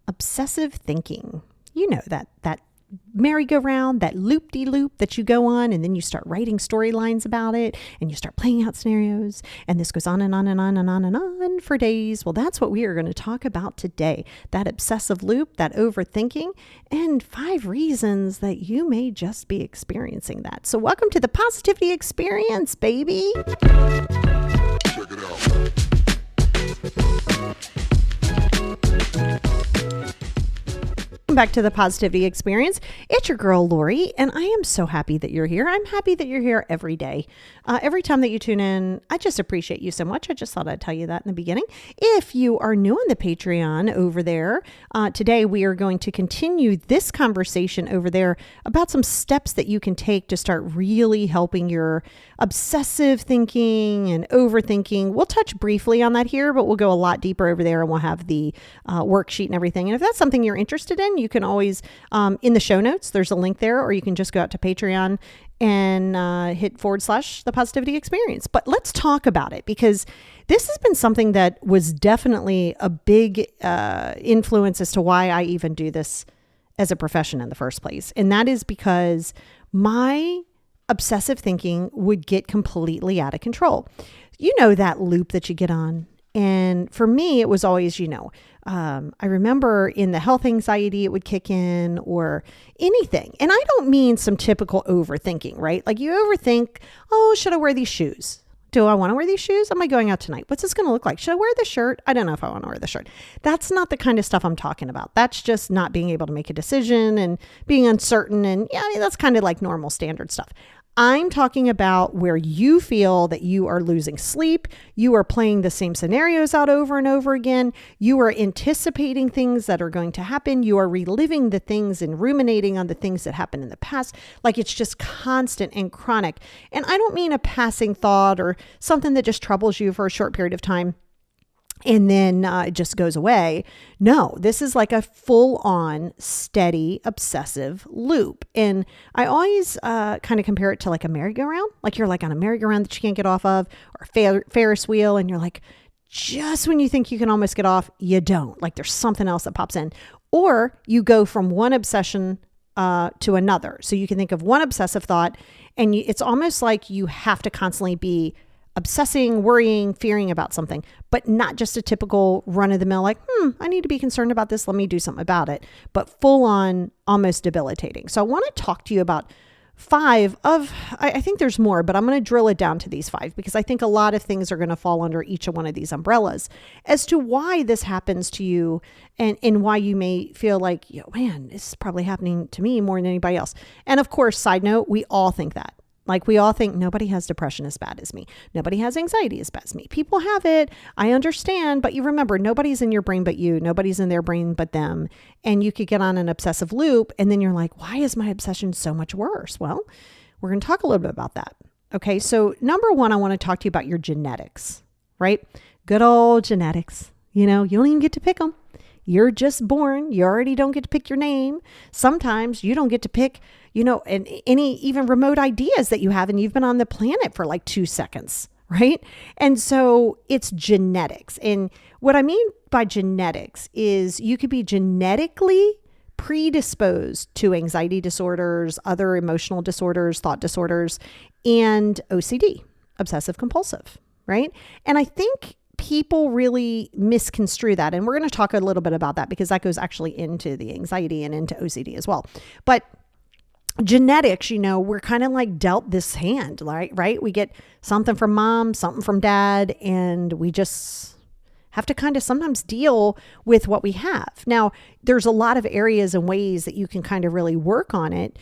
obsessive thinking. You know that merry-go-round, that loop-de-loop that you go on, and then you start writing storylines about it, and you start playing out scenarios, and this goes on and on and on and on and on for days. Well, that's what we are going to talk about today. That obsessive loop, that overthinking, and 5 reasons that you may just be experiencing that. So welcome to the Positivity Experience, baby. Check it out. Back to the Positivity Experience. It's your girl Lori, and I am so happy that you're here. I'm happy that you're here every day. Every time that you tune in, I just appreciate you so much. I just thought I'd tell you that in the beginning. If you are new on the Patreon over there, today we are going to continue this conversation over there about some steps that you can take to start really helping your obsessive thinking and overthinking. We'll touch briefly on that here, but we'll go a lot deeper over there, and we'll have the worksheet and everything. And if that's something you're interested in, you can always, in the show notes, there's a link there, or you can just go out to Patreon and hit / the Positivity Experience. But let's talk about it, because this has been something that was definitely a big influence as to why I even do this as a profession in the first place. And that is because my obsessive thinking would get completely out of control. You know, that loop that you get on. And for me, it was always, I remember in the health anxiety, it would kick in, or anything. And I don't mean some typical overthinking, right? Like you overthink, oh, should I wear these shoes? Do I want to wear these shoes? Am I going out tonight? What's this going to look like? Should I wear the shirt? I don't know if I want to wear the shirt. That's not the kind of stuff I'm talking about. That's just not being able to make a decision and being uncertain. And yeah, that's kind of like normal standard stuff. I'm talking about where you feel that you are losing sleep. You are playing the same scenarios out over and over again. You are anticipating things that are going to happen. You are reliving the things and ruminating on the things that happened in the past. Like it's just constant and chronic. And I don't mean a passing thought or something that just troubles you for a short period of time and then it just goes away. No, this is like a full-on, steady, obsessive loop. And I always kind of compare it to like a merry-go-round. Like you're like on a merry-go-round that you can't get off of, or a Ferris wheel, and you're like, just when you think you can almost get off, you don't. Like there's something else that pops in. Or you go from one obsession to another. So you can think of one obsessive thought, and it's almost like you have to constantly be obsessing, worrying, fearing about something, but not just a typical run-of-the-mill like, I need to be concerned about this. Let me do something about it, but full on, almost debilitating. So I want to talk to you about 5 of, I think there's more, but I'm going to drill it down to these 5 because I think a lot of things are going to fall under each of one of these umbrellas as to why this happens to you and why you may feel like, man, this is probably happening to me more than anybody else. And of course, side note, we all think that. Like we all think nobody has depression as bad as me. Nobody has anxiety as bad as me. People have it. I understand. But you remember, nobody's in your brain but you. Nobody's in their brain but them. And you could get on an obsessive loop. And then you're like, why is my obsession so much worse? Well, we're going to talk a little bit about that. Okay. So number 1, I want to talk to you about your genetics, right? Good old genetics. You don't even get to pick them. You're just born. You already don't get to pick your name. Sometimes you don't get to pick, and any even remote ideas that you have, and you've been on the planet for like 2 seconds, right? And so it's genetics. And what I mean by genetics is you could be genetically predisposed to anxiety disorders, other emotional disorders, thought disorders, and OCD, obsessive compulsive, right? And I think people really misconstrue that. And we're going to talk a little bit about that because that goes actually into the anxiety and into OCD as well. But genetics, we're kind of like dealt this hand, right? We get something from mom, something from dad, and we just have to kind of sometimes deal with what we have. Now, there's a lot of areas and ways that you can kind of really work on it.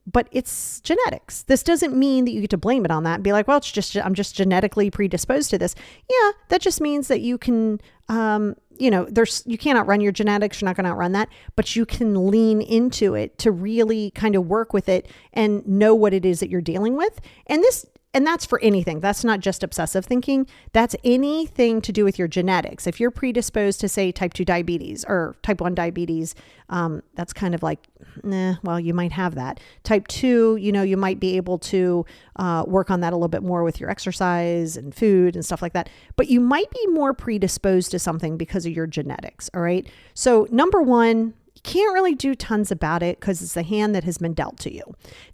But it's genetics. This doesn't mean that you get to blame it on that and be like, well, I'm just genetically predisposed to this. Yeah, that just means that you can, you can't outrun your genetics. You're not going to outrun that, but you can lean into it to really kind of work with it and know what it is that you're dealing with. And this and that's for anything. That's not just obsessive thinking. That's anything to do with your genetics. If you're predisposed to, say, type 2 diabetes or type 1 diabetes, that's kind of like, well, you might have that. Type 2, you might be able to work on that a little bit more with your exercise and food and stuff like that. But you might be more predisposed to something because of your genetics. All right. So number one, you can't really do tons about it because it's the hand that has been dealt to you.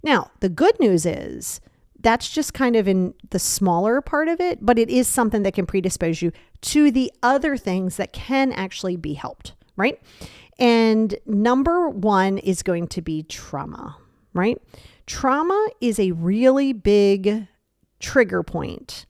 Now, the good news is, that's just kind of in the smaller part of it, but it is something that can predispose you to the other things that can actually be helped, right? And number one is going to be trauma, right? Trauma is a really big trigger point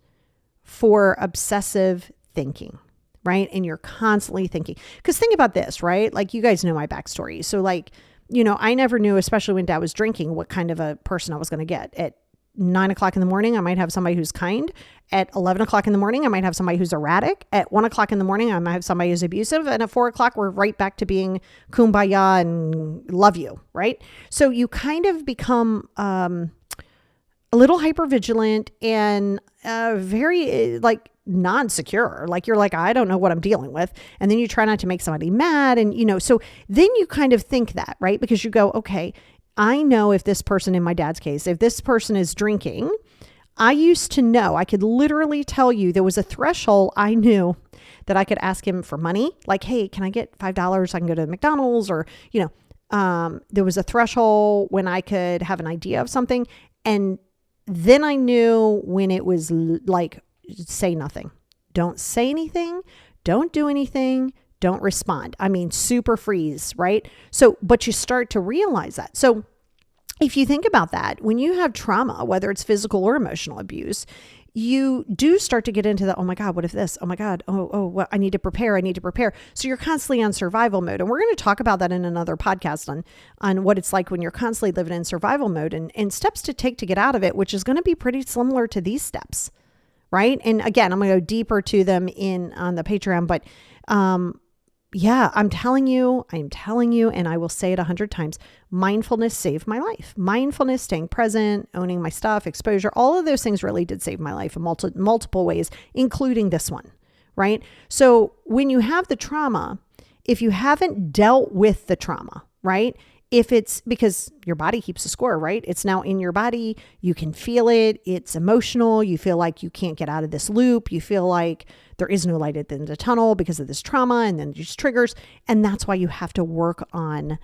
for obsessive thinking, right? And you're constantly thinking, because think about this, right? Like, you guys know my backstory. So like, I never knew, especially when Dad was drinking, what kind of a person I was going to get. At 9 o'clock in the morning, I might have somebody who's kind. At 11 o'clock in the morning, I might have somebody who's erratic. At 1 o'clock in the morning, I might have somebody who's abusive. And at 4 o'clock, we're right back to being kumbaya and love you, right? So you kind of become a little hypervigilant and very like non-secure. Like, you're like, I don't know what I'm dealing with. And then you try not to make somebody mad. And, so then you kind of think that, right? Because you go, okay, I know if this person, in my dad's case, if this person is drinking, I used to know, I could literally tell you there was a threshold I knew that I could ask him for money. Like, hey, can I get $5? I can go to McDonald's, or, there was a threshold when I could have an idea of something. And then I knew when it was like, say nothing. Don't say anything. Don't do anything. Don't respond. I mean, super freeze, right? So, but you start to realize that. So if you think about that, when you have trauma, whether it's physical or emotional abuse, you do start to get into the, oh my God, what if this? Oh my God. Well, I need to prepare. So you're constantly on survival mode. And we're going to talk about that in another podcast on what it's like when you're constantly living in survival mode, and steps to take to get out of it, which is going to be pretty similar to these steps, right? And again, I'm going to go deeper to them on the Patreon, but, yeah, I'm telling you, and I will say it 100 times, mindfulness saved my life. Mindfulness, staying present, owning my stuff, exposure, all of those things really did save my life in multiple ways, including this one, right? So when you have the trauma, if you haven't dealt with the trauma, right? If it's because your body keeps a score, right? It's now in your body. You can feel it. It's emotional. You feel like you can't get out of this loop. You feel like there is no light at the end of the tunnel because of this trauma, and then just triggers. And that's why you have to work on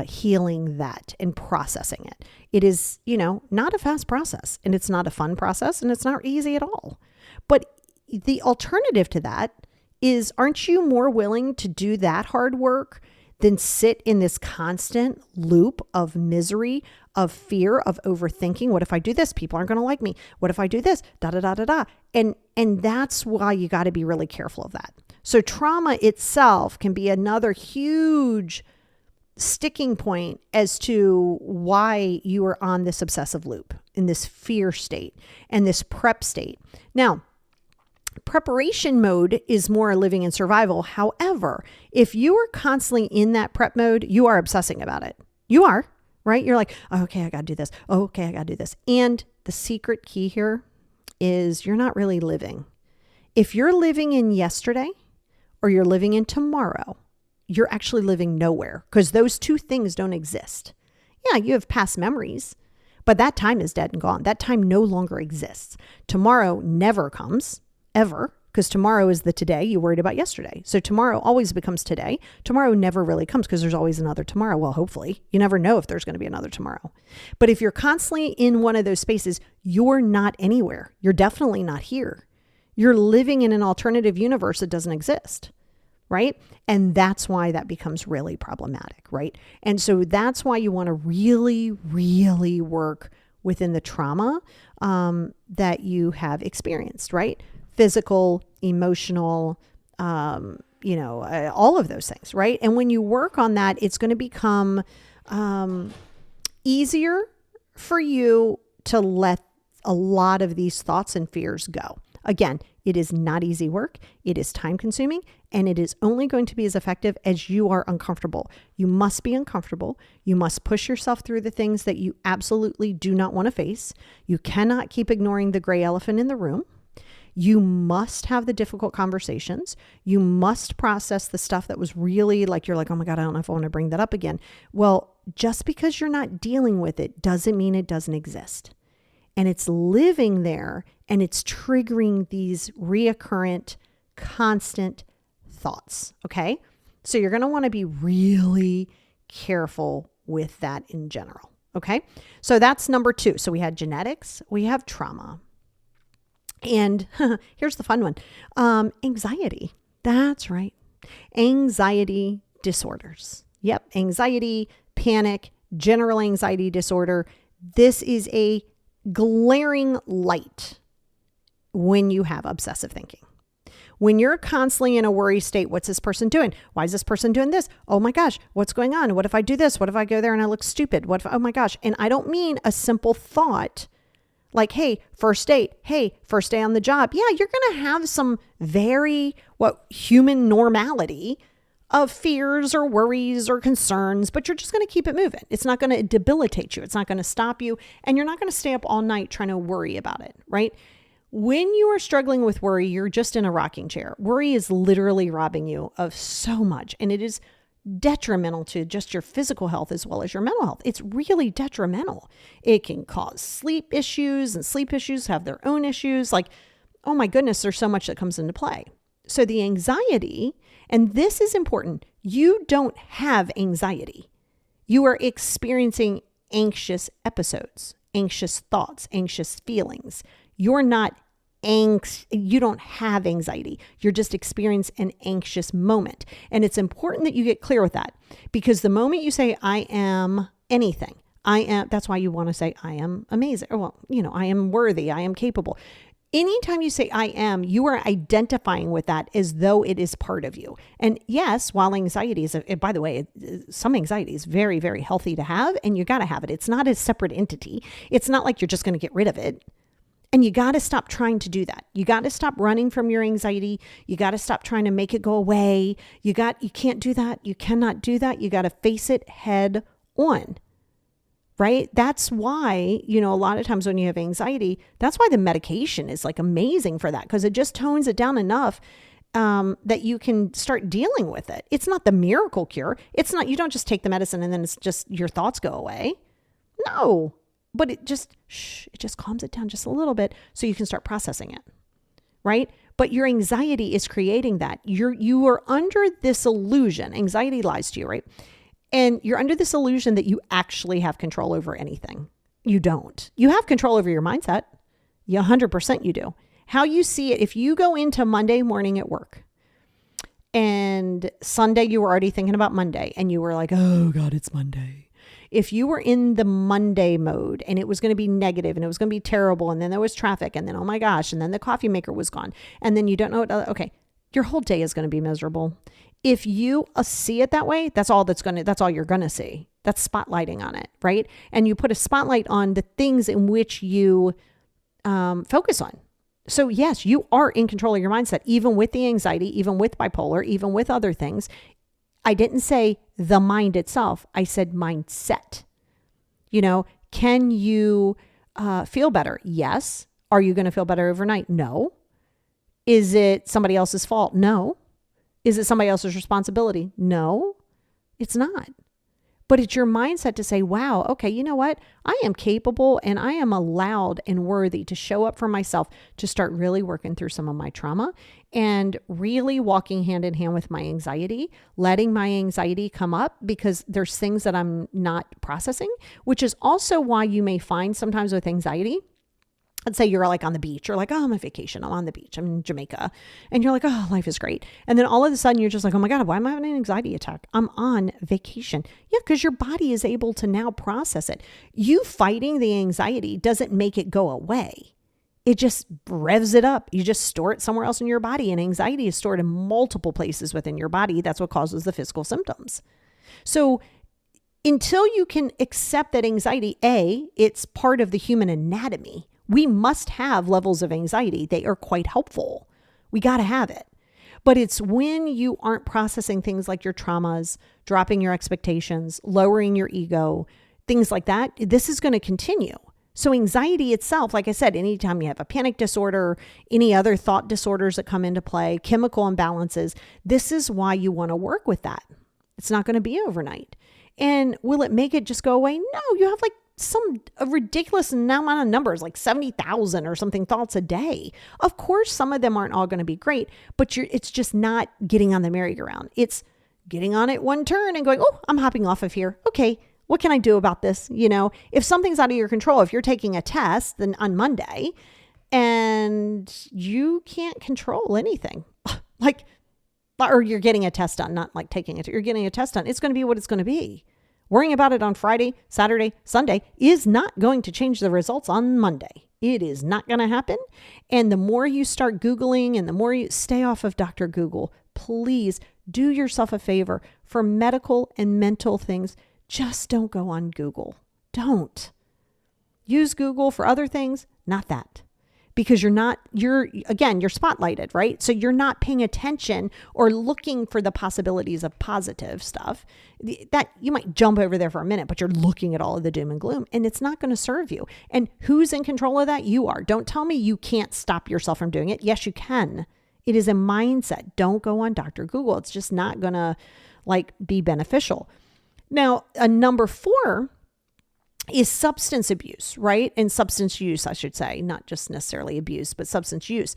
healing that and processing it. It is, not a fast process, and it's not a fun process, and it's not easy at all. But the alternative to that is, aren't you more willing to do that hard work than sit in this constant loop of misery, of fear, of overthinking? What if I do this? People aren't going to like me. What if I do this? Da, da, da, da, da. And that's why you got to be really careful of that. So trauma itself can be another huge sticking point as to why you are on this obsessive loop, in this fear state and this prep state. Now, preparation mode is more living in survival. However, if you are constantly in that prep mode, you are obsessing about it. You are, right? You're like, oh, okay, I got to do this. Oh, okay, I got to do this. And the secret key here is you're not really living. If you're living in yesterday or you're living in tomorrow, you're actually living nowhere, because those two things don't exist. Yeah, you have past memories, but that time is dead and gone. That time no longer exists. Tomorrow never comes, ever, because tomorrow is the today you worried about yesterday. So tomorrow always becomes today. Tomorrow never really comes because there's always another tomorrow. Well, hopefully. You never know if there's going to be another tomorrow. But if you're constantly in one of those spaces, you're not anywhere. You're definitely not here. You're living in an alternative universe that doesn't exist, right? And that's why that becomes really problematic, right? And so that's why you want to really, really work within the trauma that you have experienced, right? Physical, emotional, all of those things, right? And when you work on that, it's going to become easier for you to let a lot of these thoughts and fears go. Again, It is not easy work. It is time consuming, and it is only going to be as effective as you are uncomfortable. You must be uncomfortable. You must push yourself through the things that you absolutely do not want to face. You cannot keep ignoring the gray elephant in the room. You must have the difficult conversations. You must process the stuff that was really like, you're like, oh my God, I don't know if I want to bring that up again. Well, just because you're not dealing with it doesn't mean it doesn't exist. And it's living there and it's triggering these reoccurrent, constant thoughts. Okay. So you're going to want to be really careful with that in general. Okay. So that's number 2. So we had genetics, we have trauma. And here's the fun one. Anxiety. That's right. Anxiety disorders. Yep. Anxiety, panic, general anxiety disorder. This is a glaring light when you have obsessive thinking. When you're constantly in a worry state, what's this person doing? Why is this person doing this? Oh my gosh, what's going on? What if I do this? What if I go there and I look stupid? What if, oh my gosh. And I don't mean a simple thought like, hey, first date. Hey, first day on the job. Yeah, you're going to have some very human normality of fears or worries or concerns, but you're just going to keep it moving. It's not going to debilitate you. It's not going to stop you. And you're not going to stay up all night trying to worry about it, right? When you are struggling with worry, you're just in a rocking chair. Worry is literally robbing you of so much. And it is detrimental to just your physical health as well as your mental health. It's really detrimental. It can cause sleep issues, and sleep issues have their own issues. Like, oh my goodness, there's so much that comes into play. So the anxiety, and this is important, you don't have anxiety. You are experiencing anxious episodes, anxious thoughts, anxious feelings. You're not you don't have anxiety. You're just experiencing an anxious moment. And it's important that you get clear with that, because the moment you say, I am anything, that's why you want to say, I am amazing. Or, well, I am worthy. I am capable. Anytime you say I am, you are identifying with that as though it is part of you. And yes, while anxiety is, by the way, some anxiety is very, very healthy to have, and you got to have it. It's not a separate entity. It's not like you're just going to get rid of it. And you got to stop trying to do that. You got to stop running from your anxiety. You got to stop trying to make it go away. You can't do that. You cannot do that. You got to face it head on, right? That's why, a lot of times when you have anxiety, that's why the medication is like amazing for that, because it just tones it down enough that you can start dealing with it. It's not the miracle cure. It's not, you don't just take the medicine and then it's just your thoughts go away. No. But it just calms it down just a little bit so you can start processing it, right? But your anxiety is creating that. You are under this illusion. Anxiety lies to you, right? And you're under this illusion that you actually have control over anything. You don't. You have control over your mindset. 100% you do. How you see it, if you go into Monday morning at work and Sunday you were already thinking about Monday and you were like, oh God, it's Monday. If you were in the Monday mode and it was going to be negative and it was going to be terrible, and then there was traffic, and then, oh my gosh, and then the coffee maker was gone, and then you don't know okay, your whole day is going to be miserable. If you see it that way, that's all you're going to see. That's spotlighting on it, right? And you put a spotlight on the things in which you focus on. So yes, you are in control of your mindset, even with the anxiety, even with bipolar, even with other things. I didn't say the mind itself. I said mindset. Can you feel better? Yes. Are you going to feel better overnight? No. Is it somebody else's fault? No. Is it somebody else's responsibility? No, it's not. But it's your mindset to say, wow, okay, you know what? I am capable and I am allowed and worthy to show up for myself, to start really working through some of my trauma and really walking hand in hand with my anxiety, letting my anxiety come up because there's things that I'm not processing, which is also why you may find sometimes with anxiety, let's say you're like on the beach, you're like, oh, I'm on vacation. I'm on the beach. I'm in Jamaica. And you're like, oh, life is great. And then all of a sudden you're just like, oh my God, why am I having an anxiety attack? I'm on vacation. Yeah, because your body is able to now process it. You fighting the anxiety doesn't make it go away. It just revs it up. You just store it somewhere else in your body. And anxiety is stored in multiple places within your body. That's what causes the physical symptoms. So until you can accept that anxiety, it's part of the human anatomy. We must have levels of anxiety. They are quite helpful. We got to have it. But it's when you aren't processing things like your traumas, dropping your expectations, lowering your ego, things like that, this is going to continue. So anxiety itself, like I said, anytime you have a panic disorder, any other thought disorders that come into play, chemical imbalances, this is why you want to work with that. It's not going to be overnight. And will it make it just go away? No, you have like a ridiculous amount of numbers, like 70,000 or something thoughts a day. Of course, some of them aren't all going to be great, but it's just not getting on the merry-go-round. It's getting on it one turn and going, oh, I'm hopping off of here. Okay, what can I do about this? If something's out of your control, if you're taking a test then on Monday and you can't control anything, or you're getting a test done, not like taking it, you're getting a test done, it's going to be what it's going to be. Worrying about it on Friday, Saturday, Sunday is not going to change the results on Monday. It is not going to happen. And the more you start Googling and the more you stay off of Dr. Google, please do yourself a favor. For medical and mental things, just don't go on Google. Don't. Use Google for other things, not that. Because you're spotlighted, right? So you're not paying attention or looking for the possibilities of positive stuff. That you might jump over there for a minute, but you're looking at all of the doom and gloom, and it's not going to serve you. And who's in control of that? You are. Don't tell me you can't stop yourself from doing it. Yes, you can. It is a mindset. Don't go on Dr. Google. It's just not going to be beneficial. Now, number 4 is substance abuse, right? And substance use, I should say, not just necessarily abuse, but substance use.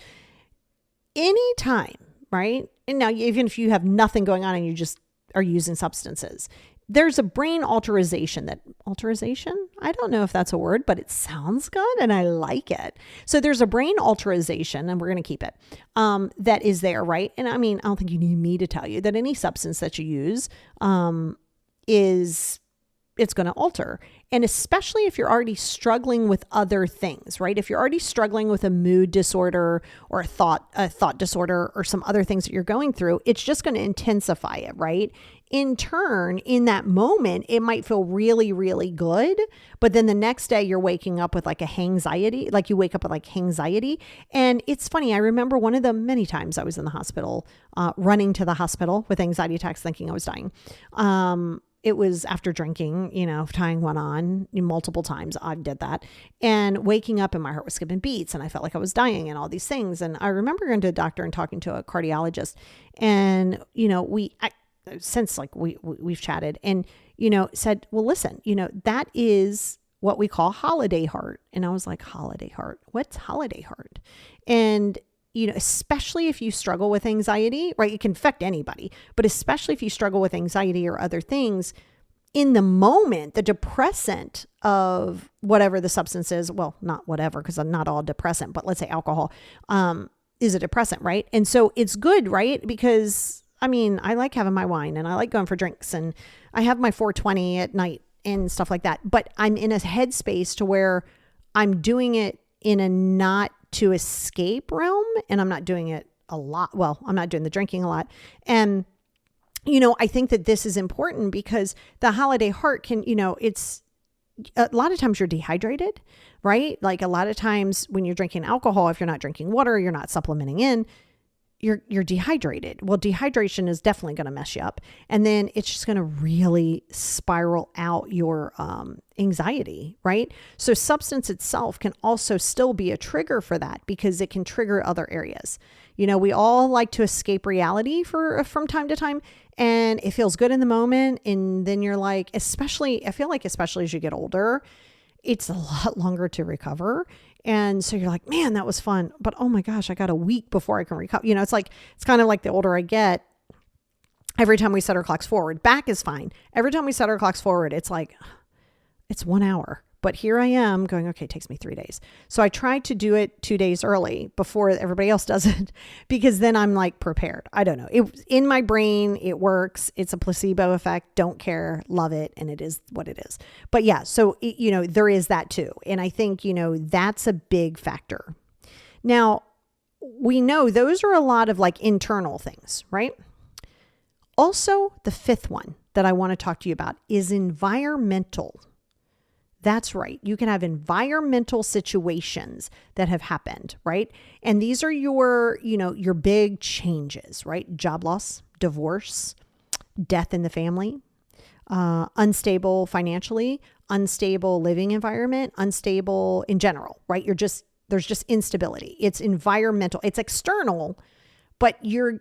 Anytime, right? And now, even if you have nothing going on and you just are using substances, there's a brain alteration. I don't know if that's a word, but it sounds good and I like it. So there's a brain alteration, and we're going to keep it, that is there, right? And I mean, I don't think you need me to tell you that any substance that you use it's going to alter. And especially if you're already struggling with other things, right? If you're already struggling with a mood disorder or a thought disorder or some other things that you're going through, it's just going to intensify it, right? In turn, in that moment, it might feel really, really good. But then the next day you're waking up with like a hangxiety, like you wake up with like hangxiety. And it's funny. I remember one of the many times I was in the hospital, running to the hospital with anxiety attacks, thinking I was dying. It was after drinking, tying one on multiple times. I did that, and waking up and my heart was skipping beats and I felt like I was dying and all these things. And I remember going to a doctor and talking to a cardiologist, and, we've chatted and, said, well, listen, that is what we call holiday heart. And I was like, holiday heart? What's holiday heart? And especially if you struggle with anxiety, right? It can affect anybody, but especially if you struggle with anxiety or other things, in the moment, the depressant of whatever the substance is, well, not whatever, because I'm not all depressant, but let's say alcohol, is a depressant, right? And so it's good, right? Because I like having my wine and I like going for drinks and I have my 420 at night and stuff like that, but I'm in a headspace to where I'm doing it in a not to escape realm, and I'm not doing it a lot. Well, I'm not doing the drinking a lot. And, I think that this is important because the holiday heart can, it's a lot of times you're dehydrated, right? Like a lot of times when you're drinking alcohol, if you're not drinking water, you're not supplementing in, you're dehydrated. Well, dehydration is definitely going to mess you up. And then it's just going to really spiral out your anxiety, right? So substance itself can also still be a trigger for that because it can trigger other areas. We all like to escape reality from time to time, and it feels good in the moment. And then you're like, especially as you get older, it's a lot longer to recover. And so you're like, man, that was fun. But oh my gosh, I got a week before I can recover. It's kind of like the older I get, every time we set our clocks forward, back is fine. Every time we set our clocks forward, it's like, it's 1 hour. But here I am going, okay, it takes me 3 days. So I try to do it 2 days early before everybody else does it, because then I'm like prepared. I don't know. In my brain, it works. It's a placebo effect. Don't care. Love it. And it is what it is. But yeah, so, there is that too. And I think, that's a big factor. Now, we know those are a lot of like internal things, right? Also, the 5th one that I want to talk to you about is environmental. That's right. You can have environmental situations that have happened, right? And these are your big changes, right? Job loss, divorce, death in the family, unstable financially, unstable living environment, unstable in general, right? There's just instability. It's environmental, it's external, but you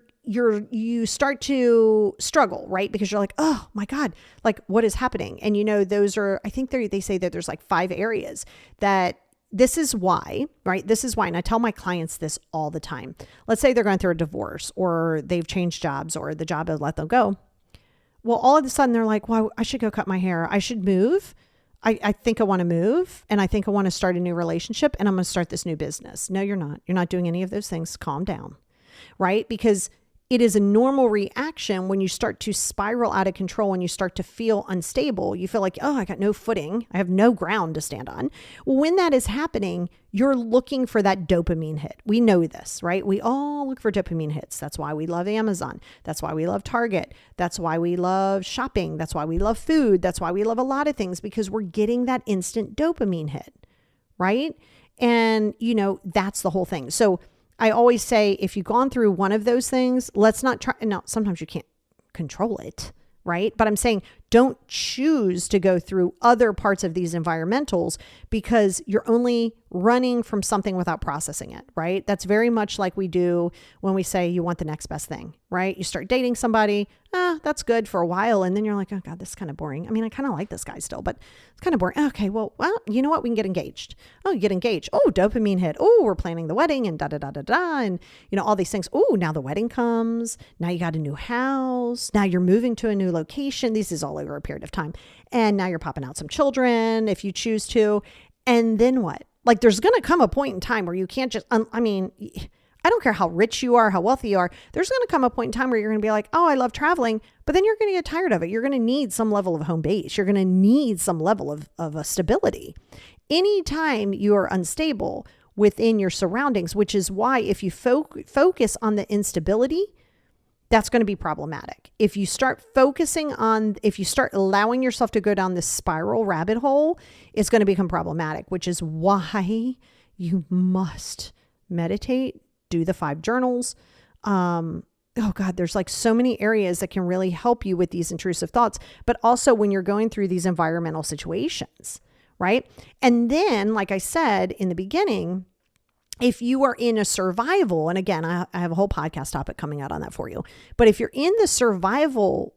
start to struggle, right? Because you're like, oh my God, like what is happening? And those are, I think they say that there's like 5 areas that this is why, right? This is why. And I tell my clients this all the time. Let's say they're going through a divorce or they've changed jobs or the job has let them go. Well, all of a sudden they're like, well, I should go cut my hair. I should move. I think I want to move and I think I want to start a new relationship and I'm going to start this new business. No, you're not. You're not doing any of those things. Calm down, right? Because it is a normal reaction when you start to spiral out of control and you start to feel unstable. You feel like, oh, I got no footing. I have no ground to stand on. Well, when that is happening, you're looking for that dopamine hit. We know this, right? We all look for dopamine hits. That's why we love Amazon. That's why we love Target. That's why we love shopping. That's why we love food. That's why we love a lot of things, because we're getting that instant dopamine hit, right? And, that's the whole thing. So I always say, if you've gone through one of those things, let's not try. Now, sometimes you can't control it, right? But I'm saying don't choose to go through other parts of these environmentals because you're only running from something without processing it, right? That's very much like we do when we say you want the next best thing, right? You start dating somebody, that's good for a while. And then you're like, oh God, this is kind of boring. I mean, I kind of like this guy still, but it's kind of boring. Okay, well, you know what? We can get engaged. Oh, you get engaged. Oh, dopamine hit. Oh, we're planning the wedding and da-da-da-da-da. And, all these things. Oh, now the wedding comes. Now you got a new house. Now you're moving to a new location. This is all over a period of time. And now you're popping out some children if you choose to. And then what? Like there's going to come a point in time where you can't just, I don't care how rich you are, how wealthy you are. There's going to come a point in time where you're going to be like, oh, I love traveling, but then you're going to get tired of it. You're going to need some level of home base. You're going to need some level of a stability. Anytime you are unstable within your surroundings, which is why if you focus on the instability, that's going to be problematic. If you start allowing yourself to go down this spiral rabbit hole, it's going to become problematic, which is why you must meditate, do the 5 journals. Oh God, there's like so many areas that can really help you with these intrusive thoughts, but also when you're going through these environmental situations, right? And then, like I said in the beginning, if you are in a survival, and again, I have a whole podcast topic coming out on that for you, but if you're in the survival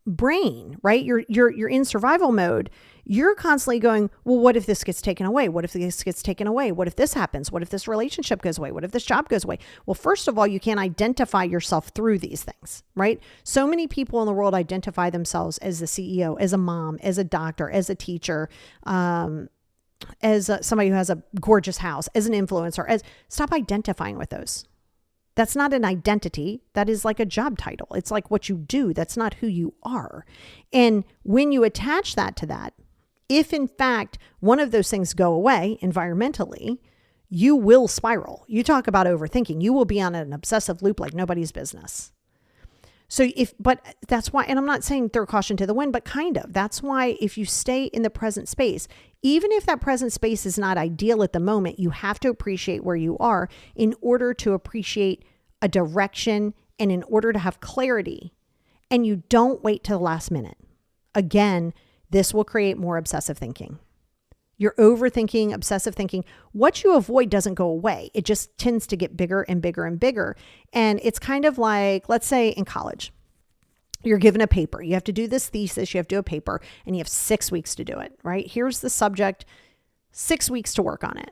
brain, right? You're in survival mode. You're constantly going, well, what if this gets taken away? What if this gets taken away? What if this happens? What if this relationship goes away? What if this job goes away? Well, first of all, you can't identify yourself through these things, right? So many people in the world identify themselves as the CEO, as a mom, as a doctor, as a teacher, as somebody who has a gorgeous house, as an influencer. Stop identifying with those. That's not an identity. That is like a job title. It's like what you do. That's not who you are. And when you attach that to that, if in fact one of those things go away environmentally, you will spiral. You talk about overthinking. You will be on an obsessive loop like nobody's business. But that's why, and I'm not saying throw caution to the wind, but kind of, that's why if you stay in the present space, even if that present space is not ideal at the moment, you have to appreciate where you are in order to appreciate a direction and in order to have clarity. And you don't wait till the last minute. Again, this will create more obsessive thinking. You're overthinking, obsessive thinking. What you avoid doesn't go away. It just tends to get bigger and bigger and bigger. And it's kind of like, let's say in college, you're given a paper. You have to do this thesis. You have to do a paper and you have 6 weeks to do it, right? Here's the subject, 6 weeks to work on it.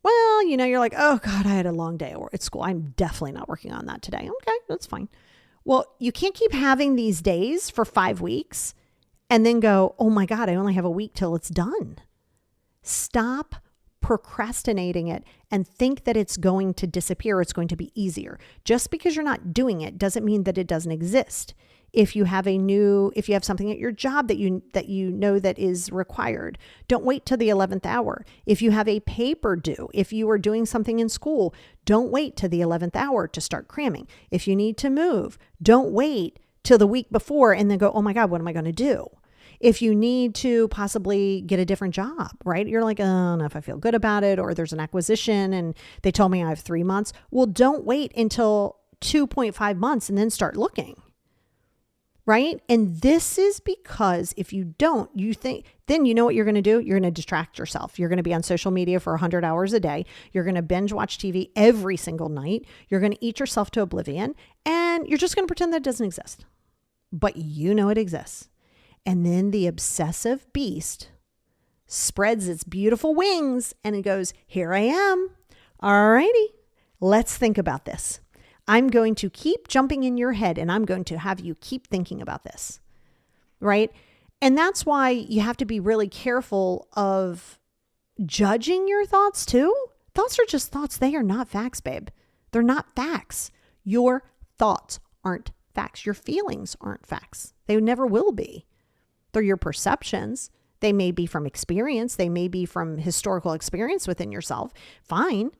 Well, you're like, oh God, I had a long day at school. I'm definitely not working on that today. Okay, that's fine. Well, you can't keep having these days for 5 weeks and then go, oh my God, I only have a week till it's done. Stop procrastinating it and think that it's going to disappear. It's going to be easier. Just because you're not doing it doesn't mean that it doesn't exist. If you have something at your job that you know that is required, don't wait till the 11th hour. If you have a paper due, if you are doing something in school, don't wait till the 11th hour to start cramming. If you need to move, don't wait till the week before and then go, oh my God, what am I going to do? If you need to possibly get a different job, right? You're like, oh, I don't know if I feel good about it, or there's an acquisition and they told me I have 3 months. Well, don't wait until 2.5 months and then start looking. Right? And this is because if you don't, you think, then you know what you're going to do? You're going to distract yourself. You're going to be on social media for 100 hours a day. You're going to binge watch TV every single night. You're going to eat yourself to oblivion, and you're just going to pretend that it doesn't exist. But you know it exists. And then the obsessive beast spreads its beautiful wings and it goes, here I am. All righty, let's think about this. I'm going to keep jumping in your head and I'm going to have you keep thinking about this, right? And that's why you have to be really careful of judging your thoughts too. Thoughts are just thoughts. They are not facts, babe. They're not facts. Your thoughts aren't facts. Your feelings aren't facts. They never will be. They're your perceptions. They may be from experience. They may be from historical experience within yourself. Fine.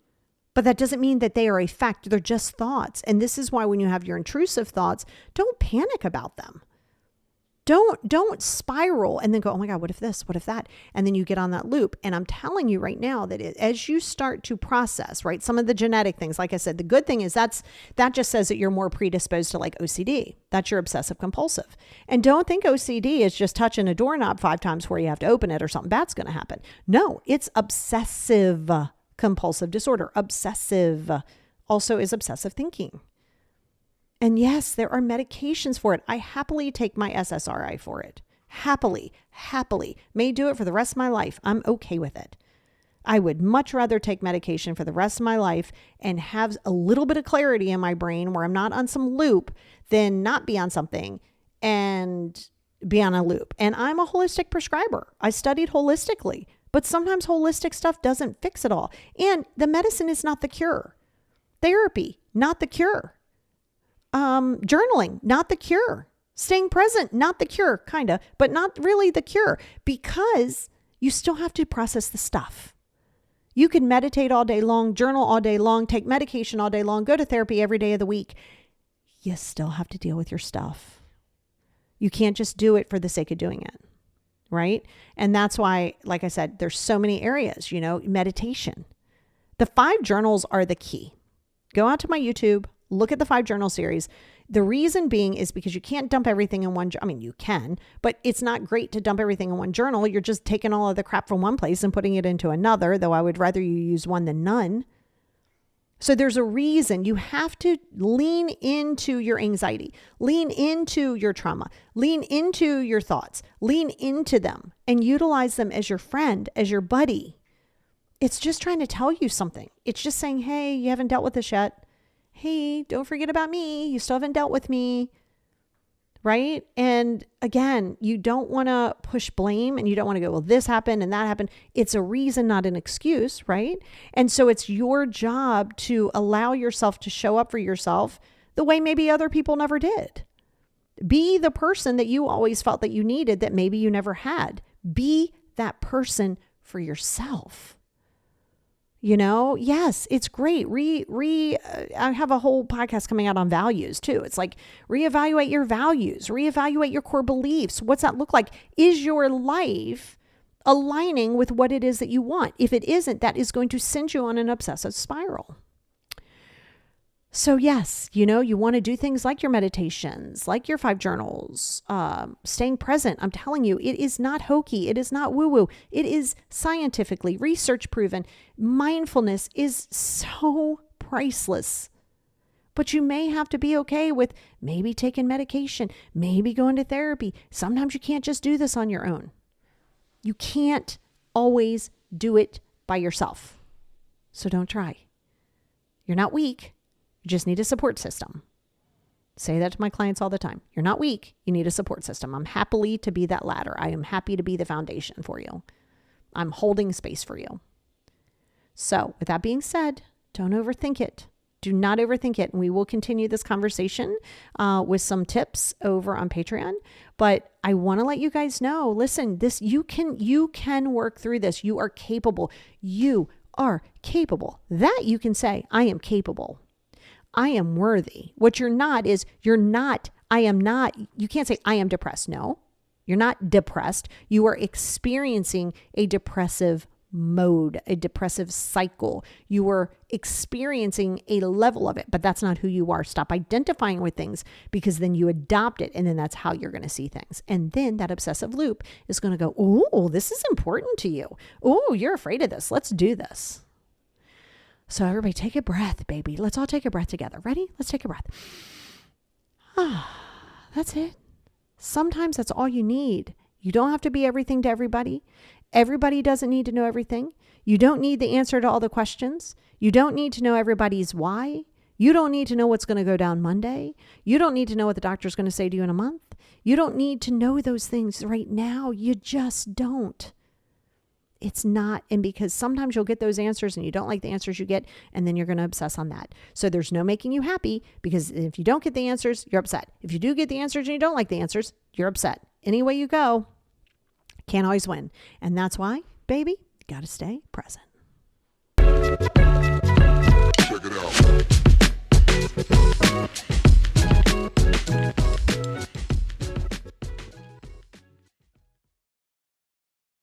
But that doesn't mean that they are a fact. They're just thoughts. And this is why when you have your intrusive thoughts, don't panic about them. Don't spiral and then go, oh my God, what if this? What if that? And then you get on that loop. And I'm telling you right now that as you start to process, right, some of the genetic things, like I said, the good thing is that just says that you're more predisposed to like OCD. That's your obsessive compulsive. And don't think OCD is just touching a doorknob 5 times before you have to open it or something bad's going to happen. No, it's obsessive compulsive disorder. Obsessive also is obsessive thinking. And yes, there are medications for it. I happily take my SSRI for it. Happily. May do it for the rest of my life. I'm okay with it. I would much rather take medication for the rest of my life and have a little bit of clarity in my brain where I'm not on some loop than not be on something and be on a loop. And I'm a holistic prescriber. I studied holistically. But sometimes holistic stuff doesn't fix it all. And the medicine is not the cure. Therapy, not the cure. Journaling, not the cure. Staying present, not the cure, kind of, but not really the cure because you still have to process the stuff. You can meditate all day long, journal all day long, take medication all day long, go to therapy every day of the week. You still have to deal with your stuff. You can't just do it for the sake of doing it. Right? And that's why, like I said, there's so many areas, meditation. The 5 journals are the key. Go out to my YouTube, look at the 5 journal series. The reason being is because you can't dump everything in one. I mean, you can, but it's not great to dump everything in one journal. You're just taking all of the crap from one place and putting it into another, though I would rather you use one than none. So there's a reason you have to lean into your anxiety, lean into your trauma, lean into your thoughts, lean into them and utilize them as your friend, as your buddy. It's just trying to tell you something. It's just saying, hey, you haven't dealt with this yet. Hey, don't forget about me. You still haven't dealt with me. Right? And again, you don't want to push blame and you don't want to go, well, this happened and that happened. It's a reason, not an excuse, right? And so it's your job to allow yourself to show up for yourself the way maybe other people never did. Be the person that you always felt that you needed that maybe you never had. Be that person for yourself. Yes, it's great. I have a whole podcast coming out on values too. It's like reevaluate your values, reevaluate your core beliefs. What's that look like? Is your life aligning with what it is that you want? If it isn't, that is going to send you on an obsessive spiral. So yes, you want to do things like your meditations, like your 5 journals, staying present. I'm telling you, it is not hokey. It is not woo-woo. It is scientifically research proven. Mindfulness is so priceless. But you may have to be okay with maybe taking medication, maybe going to therapy. Sometimes you can't just do this on your own. You can't always do it by yourself. So don't try. You're not weak. You just need a support system. Say that to my clients all the time. You're not weak. You need a support system. I'm happily to be that ladder. I am happy to be the foundation for you. I'm holding space for you. So with that being said, don't overthink it. Do not overthink it. And we will continue this conversation with some tips over on Patreon. But I want to let you guys know, listen, you can work through this. You are capable. You are capable. That you can say, I am capable. I am worthy. What you're not is you can't say I am depressed. No, You're not depressed. You are experiencing a depressive mode, a depressive cycle. You are experiencing a level of it, but that's not who you are. Stop identifying with things, because then you adopt it, and then that's how you're going to see things. And then that obsessive loop is going to go, oh, this is important to you. Oh, you're afraid of this. Let's do this. So everybody take a breath, baby. Let's all take a breath together. Ready? Let's take a breath. That's it. Sometimes that's all you need. You don't have to be everything to everybody. Everybody doesn't need to know everything. You don't need the answer to all the questions. You don't need to know everybody's why. You don't need to know what's going to go down Monday. You don't need to know what the doctor's going to say to you in a month. You don't need to know those things right now. You just don't. It's not, and because sometimes you'll get those answers and you don't like the answers you get, and then you're going to obsess on that. So there's no making you happy, because if you don't get the answers, you're upset. If you do get the answers and you don't like the answers, you're upset. Any way you go, can't always win. And that's why, baby, you got to stay present. Check it out.